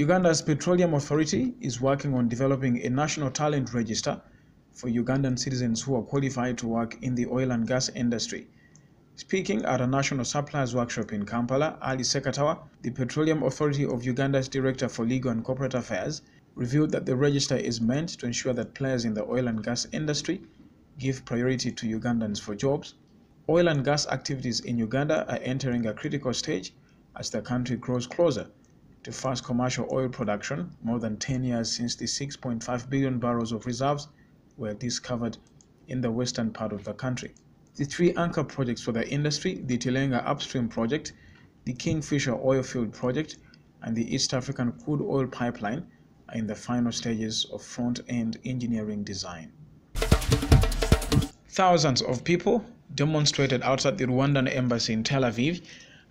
Uganda's Petroleum Authority is working on developing a national talent register for Ugandan citizens who are qualified to work in the oil and gas industry. Speaking at a National Suppliers Workshop in Kampala, Ali Sekatawa, the Petroleum Authority of Uganda's Director for Legal and Corporate Affairs, revealed that the register is meant to ensure that players in the oil and gas industry give priority to Ugandans for jobs. Oil and gas activities in Uganda are entering a critical stage as the country grows closer to first commercial oil production, more than 10 years since the 6.5 billion barrels of reserves were discovered in the western part of the country. The three anchor projects for the industry, the Tilenga Upstream Project, the Kingfisher Oilfield Project, and the East African Crude Oil Pipeline, are in the final stages of front-end engineering design. Thousands of people demonstrated outside the Rwandan embassy in Tel Aviv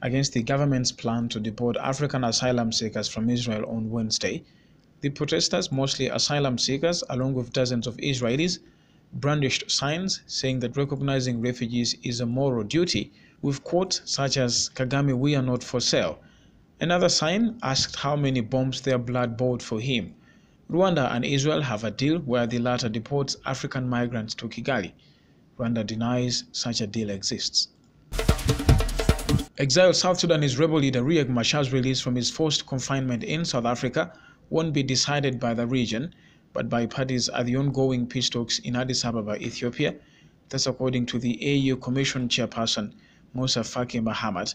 against the government's plan to deport African asylum seekers from Israel on Wednesday. The protesters, mostly asylum seekers, along with dozens of Israelis, brandished signs saying that recognizing refugees is a moral duty, with quotes such as "Kagame, we are not for sale." Another sign asked how many bombs their blood bought for him. Rwanda and Israel have a deal where the latter deports African migrants to Kigali. Rwanda denies such a deal exists. Exiled South Sudanese rebel leader Riek Machar's release from his forced confinement in South Africa won't be decided by the region, but by parties at the ongoing peace talks in Addis Ababa, Ethiopia. That's according to the AU Commission chairperson, Musa Faki Mahamat.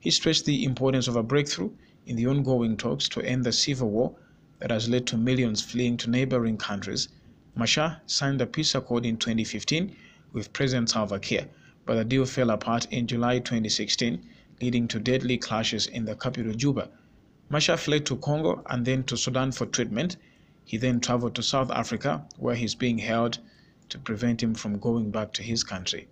He stressed the importance of a breakthrough in the ongoing talks to end the civil war that has led to millions fleeing to neighboring countries. Machar signed a peace accord in 2015 with President Salva Kiir, but the deal fell apart in July 2016, leading to deadly clashes in the capital Juba. Machar fled to Congo and then to Sudan for treatment. He then traveled to South Africa, where he's being held to prevent him from going back to his country.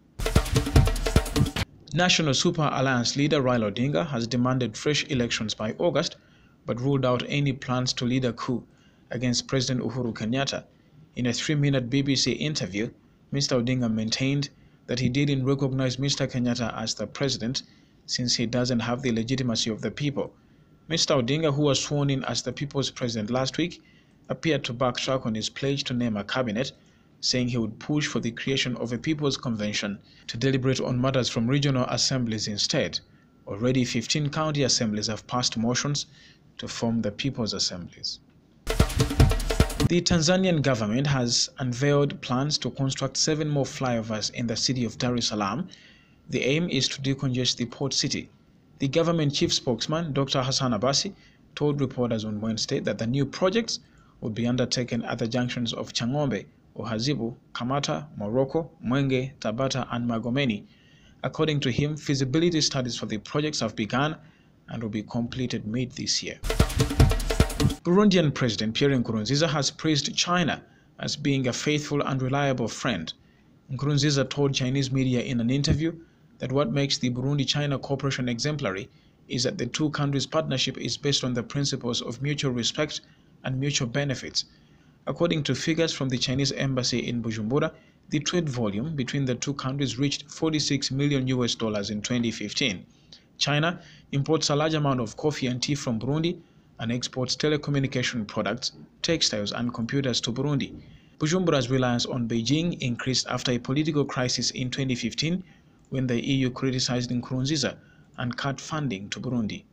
National Super Alliance leader Raila Odinga has demanded fresh elections by August, but ruled out any plans to lead a coup against President Uhuru Kenyatta. In a 3-minute BBC interview, Mr. Odinga maintained that he didn't recognize Mr. Kenyatta as the president since he doesn't have the legitimacy of the people. Mr. Odinga, who was sworn in as the people's president last week, appeared to backtrack on his pledge to name a cabinet, saying he would push for the creation of a people's convention to deliberate on matters from regional assemblies instead. Already 15 county assemblies have passed motions to form the people's assemblies. The Tanzanian government has unveiled plans to construct 7 more flyovers in the city of Dar es Salaam. The aim is to decongest the port city. The government chief spokesman, Dr. Hassan Abassi, told reporters on Wednesday that the new projects would be undertaken at the junctions of Changombe, Ohazibu, Kamata, Morocco, Mwenge, Tabata, and Magomeni. According to him, feasibility studies for the projects have begun and will be completed mid this year. Burundian President Pierre Nkurunziza has praised China as being a faithful and reliable friend. Nkurunziza told Chinese media in an interview that what makes the Burundi-China cooperation exemplary is that the two countries' partnership is based on the principles of mutual respect and mutual benefits. According to figures from the Chinese embassy in Bujumbura, the trade volume between the two countries reached $46 million in 2015. China imports a large amount of coffee and tea from Burundi and exports telecommunication products, textiles, and computers to Burundi. Bujumbura's reliance on Beijing increased after a political crisis in 2015 when the EU criticized Nkurunziza and cut funding to Burundi.